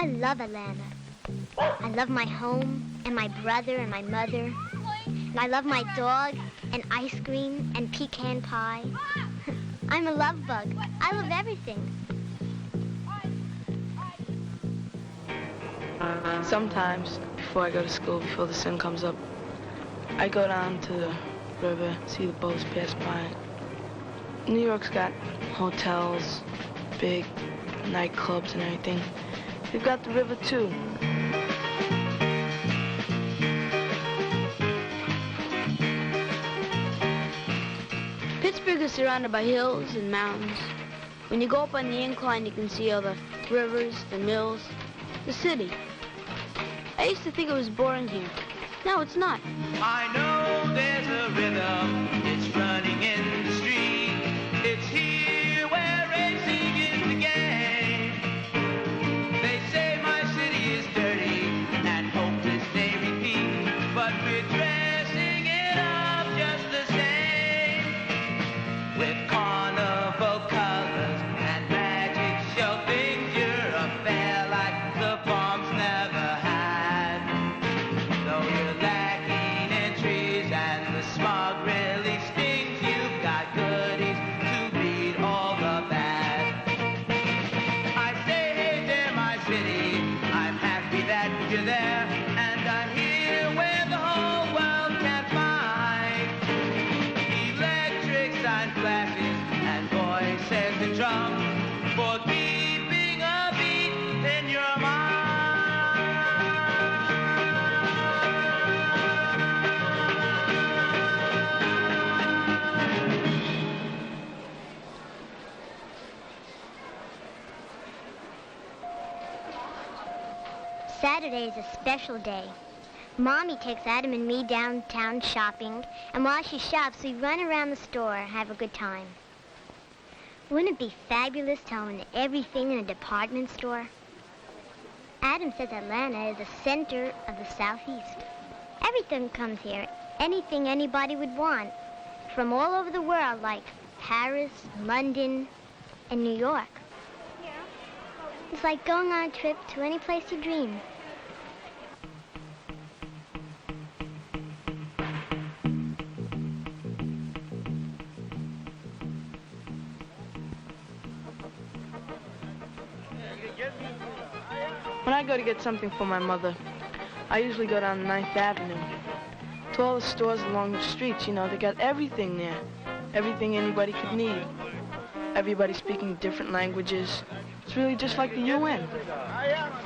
I love Atlanta. I love my home and my brother and my mother. And I love my dog and ice cream and pecan pie. I'm a love bug. I love everything. Sometimes, before I go to school, before the sun comes up, I go down to the river, see the boats pass by. New York's got hotels, big nightclubs and everything. They've got the river, too. Pittsburgh is surrounded by hills and mountains. When you go up on the incline, you can see all the rivers, the mills, the city. I used to think it was boring here. No, it's not. I know there's a rhythm, it's running in the street. It's here where racing is the game. They say my city is dirty and hopeless they repeat, but we're dressing it up just the same, with carnival colors and magic show things. You're a fair like the bombs never had. Though you're lacking in trees and the smog really stings, you've got goodies to beat all the bad. I say, hey there, my city, I'm happy that you're there, and I'm here where the whole world can find electric sign flashes and voices and drums for keeping a beat in your mind. Saturday is a special day. Mommy takes Adam and me downtown shopping, and while she shops, we run around the store and have a good time. Wouldn't it be fabulous to own everything in a department store? Adam says Atlanta is the center of the Southeast. Everything comes here, anything anybody would want, from all over the world, like Paris, London, and New York. It's like going on a trip to any place you dream. When I go to get something for my mother, I usually go down 9th Avenue. To all the stores along the streets, you know, they got everything there. Everything anybody could need. Everybody speaking different languages. It's really just like the UN.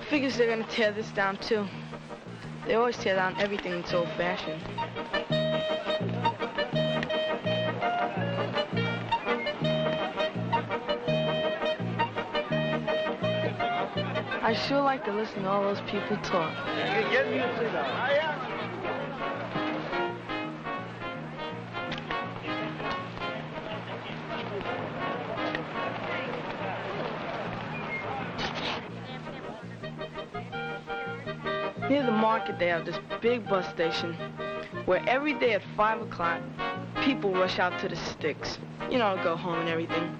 Figures they're gonna tear this down too. They always tear down everything that's old-fashioned. I sure like to listen to all those people talk. Near the market, they have this big bus station where every day at 5 o'clock, people rush out to the sticks, you know, to go home and everything.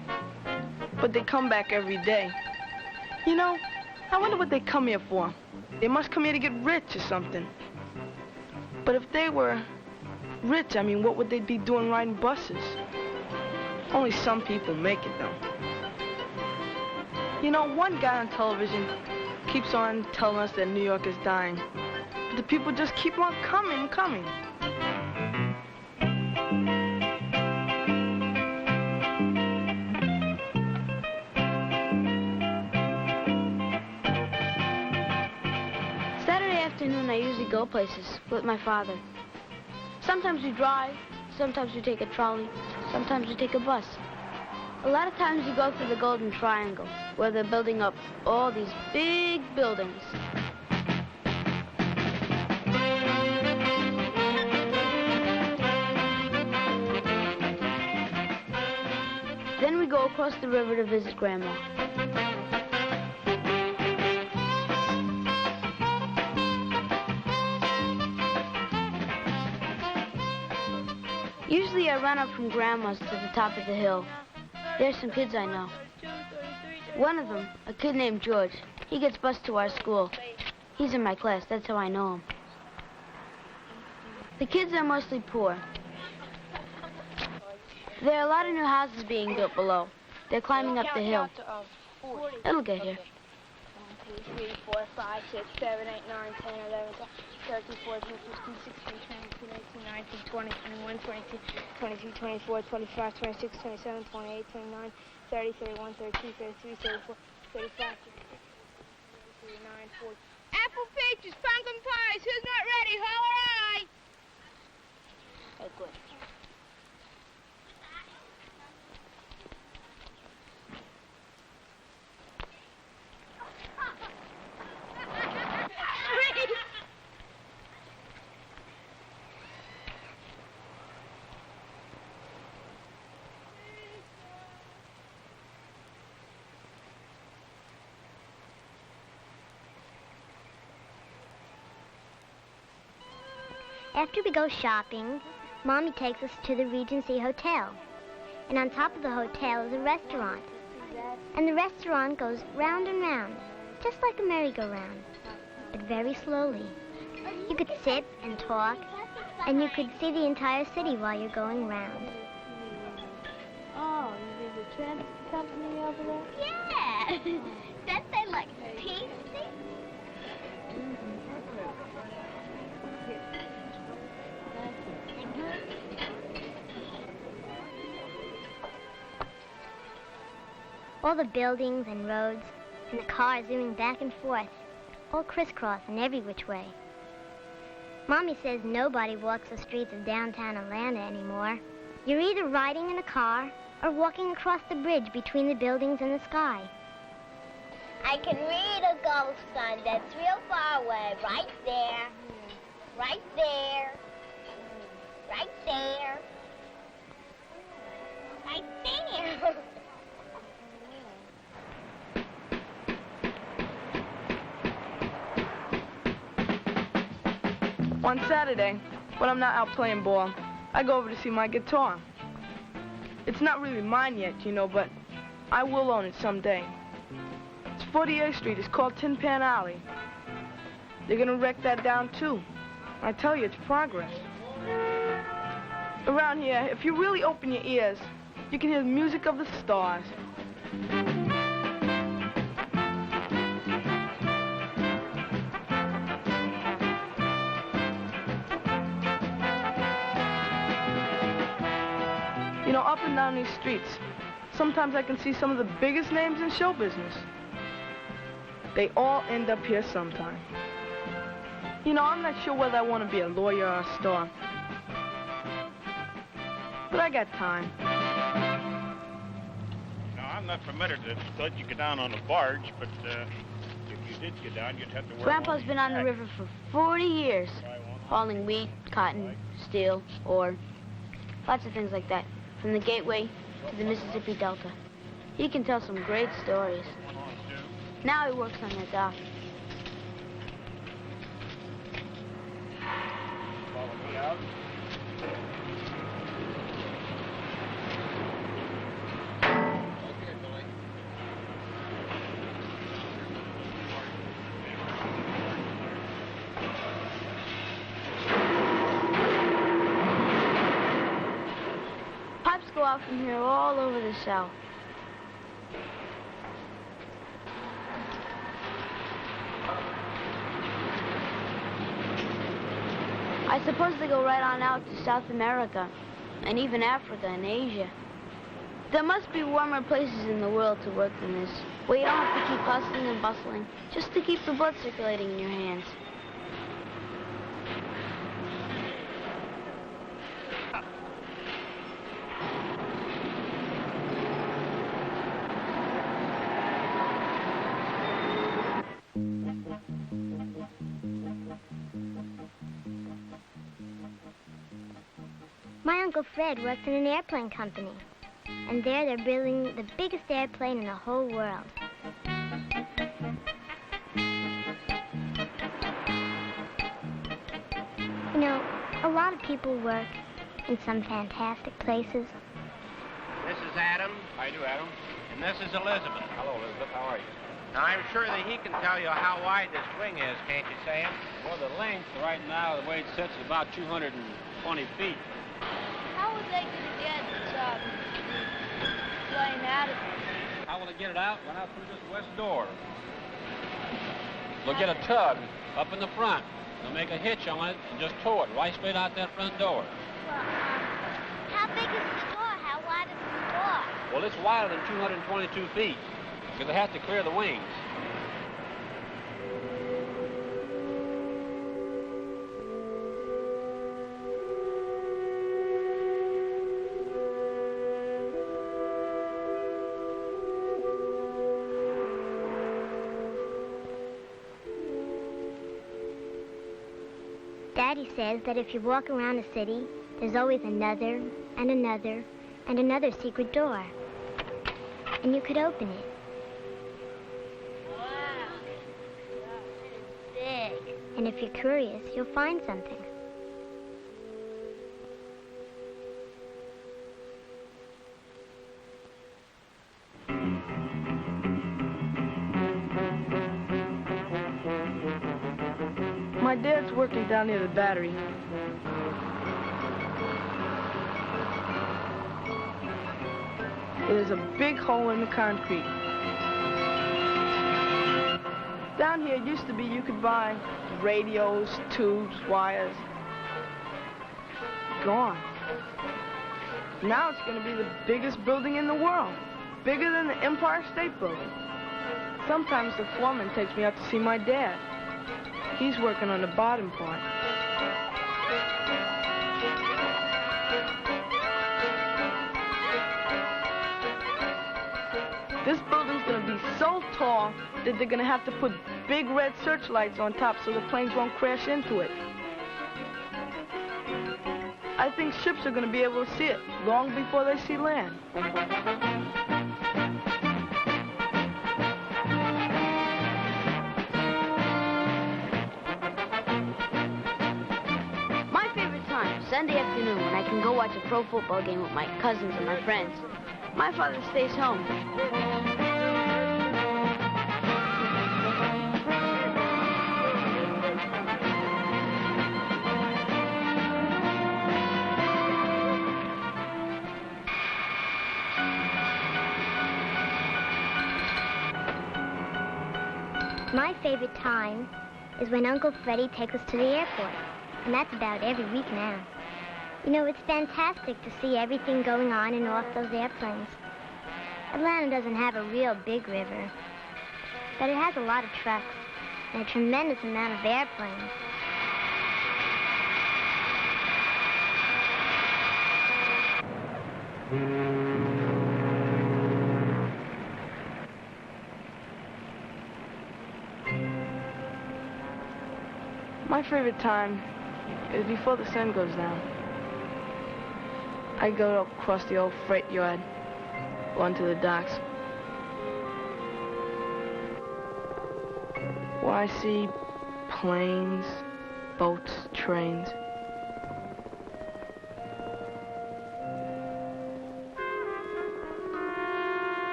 But they come back every day. You know, I wonder what they come here for. They must come here to get rich or something. But if they were rich, I mean, what would they be doing riding buses? Only some people make it, though. You know, one guy on television keeps on telling us that New York is dying. But the people just keep on coming. Saturday afternoon, I usually go places with my father. Sometimes we drive, sometimes we take a trolley, sometimes we take a bus. A lot of times we go through the Golden Triangle, where they're building up all these big buildings. Then we go across the river to visit Grandma. Usually I run up from Grandma's to the top of the hill. There's some kids I know. One of them, a kid named George, He gets bused to our school. He's in my class. That's how I know him. The kids are mostly poor. There are a lot of new houses being built below. They're climbing up the hill. It'll get here. 1, 2, 3, 4, 5, 6, 7, 8, 9, 10, 11, 12, 13, 14, 15, 16, 17, 18, 19, 20, 21, 22, 23, 24, 25, 26, 27, 28, 29, 30, 31, 32, 33, 34, 35, 36, 39, 40. Apple peaches, pumpkin pies. Who's not ready? Holler aye. Oh, good. After we go shopping, Mommy takes us to the Regency Hotel. And on top of the hotel is a restaurant. And the restaurant goes round and round, just like a merry-go-round, but very slowly. You could sit and talk, and you could see the entire city while you're going round. Oh, you mean the transit company over there? Yeah! That they like tasty? All the buildings and roads and the cars zooming back and forth, all crisscross and every which way. Mommy says nobody walks the streets of downtown Atlanta anymore. You're either riding in a car or walking across the bridge between the buildings and the sky. I can read a ghost sign that's real far away, right there, right there, right there, right there. On Saturday, when I'm not out playing ball, I go over to see my guitar. It's not really mine yet, you know, but I will own it someday. It's 48th Street. It's called Tin Pan Alley. They're gonna wreck that down, too. I tell you, it's progress. Around here, if you really open your ears, you can hear the music of the stars. You know, up and down these streets, sometimes I can see some of the biggest names in show business. They all end up here sometime. You know, I'm not sure whether I want to be a lawyer or a star. But I got time. Now, I'm not permitted to let you get down on a barge, but if you did get down, you'd have to wear Grandpa's been on the river for 40 years, hauling wheat, cotton, steel, ore, lots of things like that. From the Gateway to the Mississippi Delta. He can tell some great stories. Now he works on the dock. Follow me out. Okay, Billy. Pipes go out from here all over the South. I suppose they go right on out to South America, and even Africa and Asia. There must be warmer places in the world to work than this, where you don't have to keep hustling and bustling, just to keep the blood circulating in your hands. My Uncle Fred works in an airplane company, and there they're building the biggest airplane in the whole world. You know, a lot of people work in some fantastic places. This is Adam. How do, Adam? And this is Elizabeth. Hello, Elizabeth. How are you? I'm sure that he can tell you how wide this wing is, can't you, Sam? Well, the length right now, the way it sits, is about 220 feet. How are they going to get plane out of it? How will they get it out? Run out through this west door. They'll get a tug up in the front. They'll make a hitch on it and just tow it right straight out that front door. Well, how big is the door? How wide is the door? Well, it's wider than 222 feet because they have to clear the wings. Daddy says that if you walk around a city, there's always another and another and another secret door. And you could open it. Wow. It's big. And if you're curious, you'll find something. My dad's working down near the battery. There's a big hole in the concrete. Down here, it used to be you could buy radios, tubes, wires. Gone. Now it's going to be the biggest building in the world. Bigger than the Empire State Building. Sometimes the foreman takes me out to see my dad. He's working on the bottom part. This building's gonna be so tall that they're gonna have to put big red searchlights on top so the planes won't crash into it. I think ships are gonna be able to see it long before they see land. Sunday afternoon when I can go watch a pro football game with my cousins and my friends. My father stays home. My favorite time is when Uncle Freddie takes us to the airport. And that's about every week now. You know, it's fantastic to see everything going on and off those airplanes. Atlanta doesn't have a real big river, but it has a lot of trucks and a tremendous amount of airplanes. My favorite time is before the sun goes down. I go across the old freight yard, onto the docks, where I see planes, boats, trains.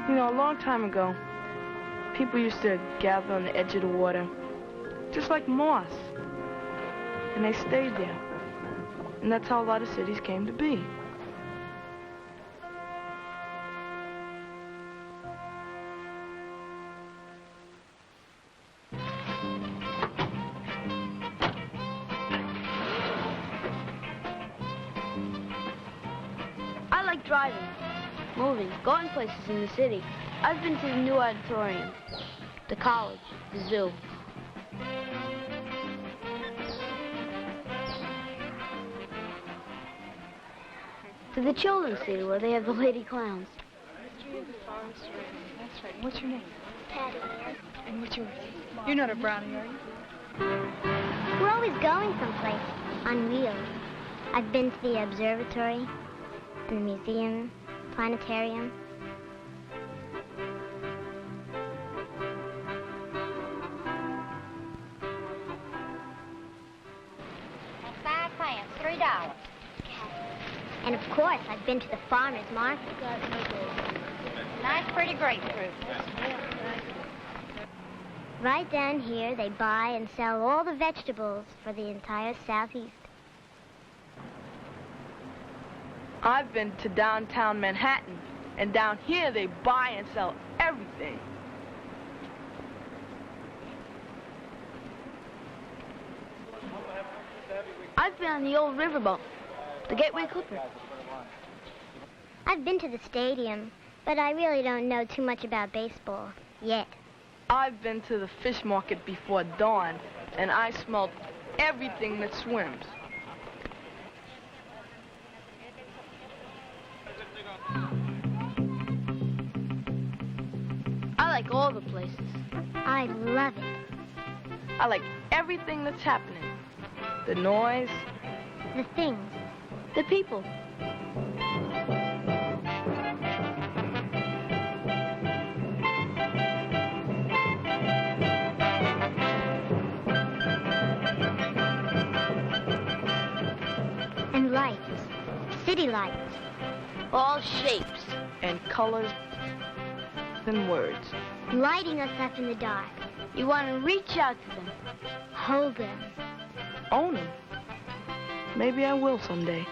You know, a long time ago, people used to gather on the edge of the water, just like moss. And they stayed there. And that's how a lot of cities came to be. I like driving, moving, going places in the city. I've been to the new auditorium, the college, the zoo. To the children's theater where they have the lady clowns. That's right. What's your name? Patty. And what's yours? You're not a brownie, are you? We're always going someplace on wheels. I've been to the observatory, and the museum, planetarium. And of course, I've been to the farmer's market. Nice, pretty grapefruit. Right down here, they buy and sell all the vegetables for the entire Southeast. I've been to downtown Manhattan, and down here they buy and sell everything. I've been on the old riverboat, the Gateway Clipper. I've been to the stadium, but I really don't know too much about baseball yet. I've been to the fish market before dawn, and I smelled everything that swims. I like all the places. I love it. I like everything that's happening. The noise, The things. The people. And lights. City lights. All shapes. and colors and words. Lighting us up in the dark. You want to reach out to them. Hold them. Own them. Maybe I will someday.